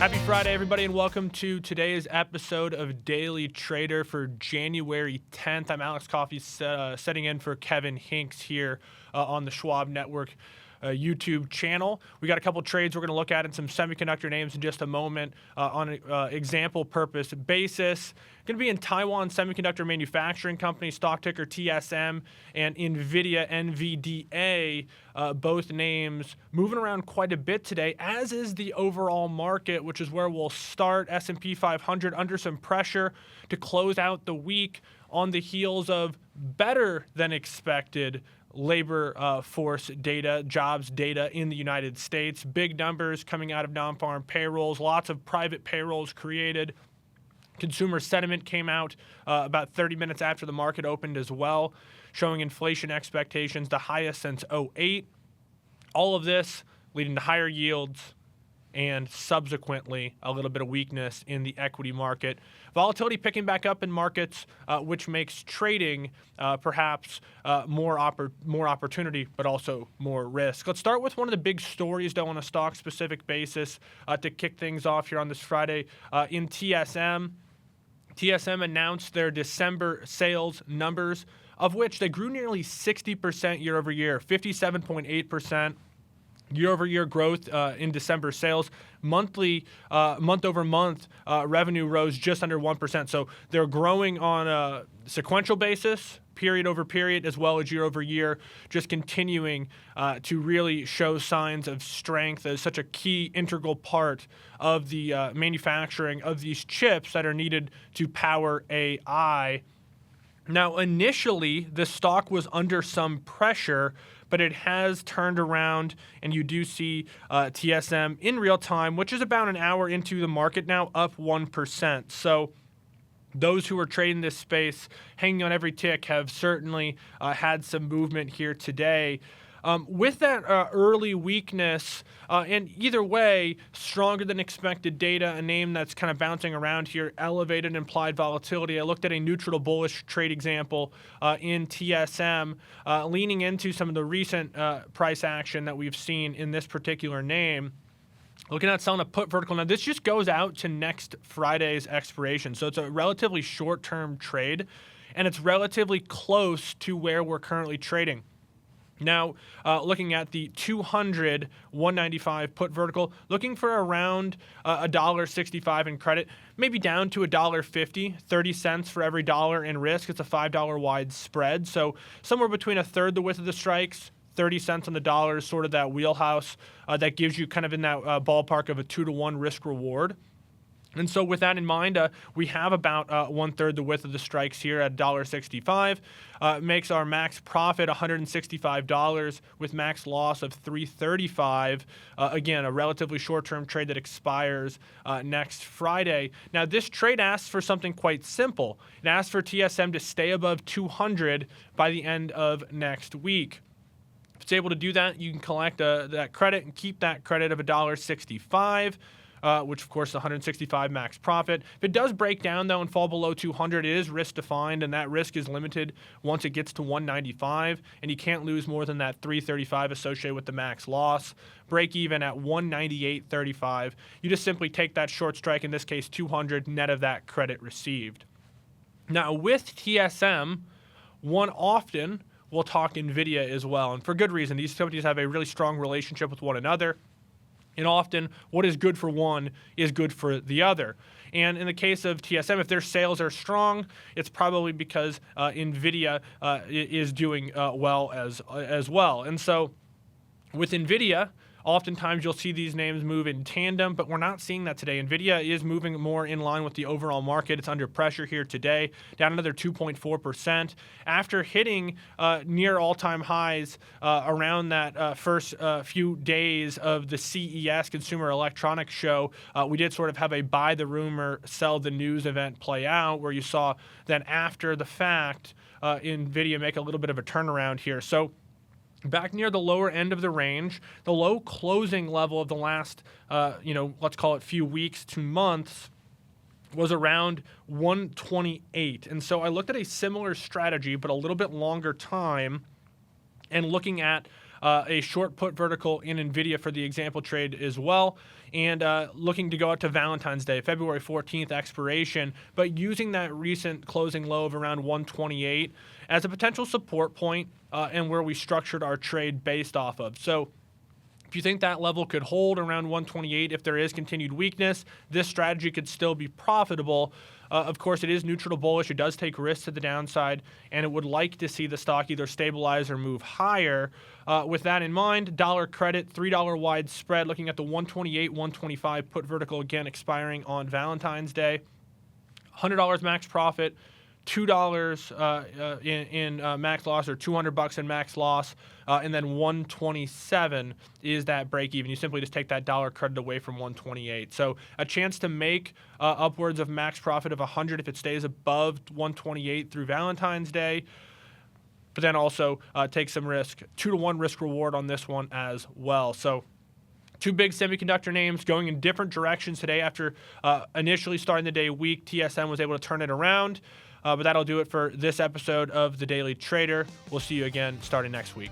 Happy Friday, everybody, and welcome to today's episode of Daily Trader for January 10th. I'm Alex Coffey, setting in for Kevin Hinks here on the Schwab Network YouTube channel. We got a couple trades we're going to look at and some semiconductor names in just a moment on an example purpose basis. Going to be in Taiwan Semiconductor Manufacturing Company, stock ticker TSM, and Nvidia, NVDA, both names moving around quite a bit today, as is the overall market, which is where we'll start. S&P 500 under some pressure to close out the week on the heels of better than expected labor force data, jobs data in the United States. Big numbers coming out of non-farm payrolls, lots of private payrolls created. Consumer sentiment came out about 30 minutes after the market opened as well, showing inflation expectations the highest since '08. All of this leading to higher yields and subsequently a little bit of weakness in the equity market. Volatility picking back up in markets, which makes trading perhaps more opportunity, but also more risk. Let's start with one of the big stories, though, on a stock-specific basis to kick things off here on this Friday in TSM. TSM announced their December sales numbers, of which they grew nearly 60% year over year, 57.8%. Year-over-year growth in December sales. Month-over-month revenue rose just under 1%. So they're growing on a sequential basis, period over period, as well as year-over-year, just continuing to really show signs of strength as such a key integral part of the manufacturing of these chips that are needed to power AI. Now, initially, the stock was under some pressure, but it has turned around, and you do see TSM in real time, which is about an hour into the market now, up 1%. So those who are trading this space, hanging on every tick, have certainly had some movement here today. With that early weakness, and either way, stronger than expected data, a name that's kind of bouncing around here, elevated implied volatility. I looked at a neutral to bullish trade example in TSM, leaning into some of the recent price action that we've seen in this particular name. Looking at selling a put vertical. Now, this just goes out to next Friday's expiration, so it's a relatively short-term trade, and it's relatively close to where we're currently trading. Now, looking at the 200 195 put vertical, looking for around $1.65 in credit, maybe down to $1.50, 30 cents for every dollar in risk. It's a $5 wide spread, so somewhere between a third the width of the strikes, 30 cents on the dollar is sort of that wheelhouse that gives you kind of in that ballpark of a 2-to-1 risk reward. And so with that in mind, we have about one-third the width of the strikes here at $1.65. Makes our max profit $165 with max loss of $335. Again, a relatively short-term trade that expires next Friday. Now, this trade asks for something quite simple. It asks for TSM to stay above 200 by the end of next week. If it's able to do that, you can collect that credit and keep that credit of $1.65. Which, of course, is 165 max profit. If it does break down, though, and fall below 200, it is risk-defined, and that risk is limited once it gets to 195, and you can't lose more than that 335 associated with the max loss. Break even at 198.35. You just simply take that short strike, in this case 200, net of that credit received. Now, with TSM, one often will talk Nvidia as well, and for good reason. These companies have a really strong relationship with one another. And often, what is good for one is good for the other. And in the case of TSM, if their sales are strong, it's probably because Nvidia is doing well as well. And so with Nvidia, oftentimes you'll see these names move in tandem, but we're not seeing that today. Nvidia is moving more in line with the overall market. It's under pressure here today, down another 2.4%. After hitting near all-time highs around that first few days of the CES, Consumer Electronics Show, we did sort of have a buy the rumor, sell the news event play out, where you saw that after the fact, Nvidia make a little bit of a turnaround here. So back near the lower end of the range, the low closing level of the last, let's call it few weeks to months, was around 128. And so I looked at a similar strategy, but a little bit longer time, and looking at a short put vertical in Nvidia for the example trade as well, and looking to go out to Valentine's Day, February 14th expiration, but using that recent closing low of around 128 as a potential support point and where we structured our trade based off of. So if you think that level could hold around 128, if there is continued weakness, this strategy could still be profitable. Of course, it is neutral to bullish. It does take risks to the downside, and it would like to see the stock either stabilize or move higher. With that in mind, dollar credit, $3 wide spread, looking at the 128, 125 put vertical again expiring on Valentine's Day. $100 max profit, $2 in max loss, or $200 in max loss, and then 127 is that break even. You simply just take that dollar credit away from 128. So a chance to make upwards of max profit of 100 if it stays above 128 through Valentine's Day, but then also take some risk. 2-to-1 risk reward on this one as well. So two big semiconductor names going in different directions today after initially starting the day weak. TSM was able to turn it around. But that'll do it for this episode of The Daily Trader. We'll see you again starting next week.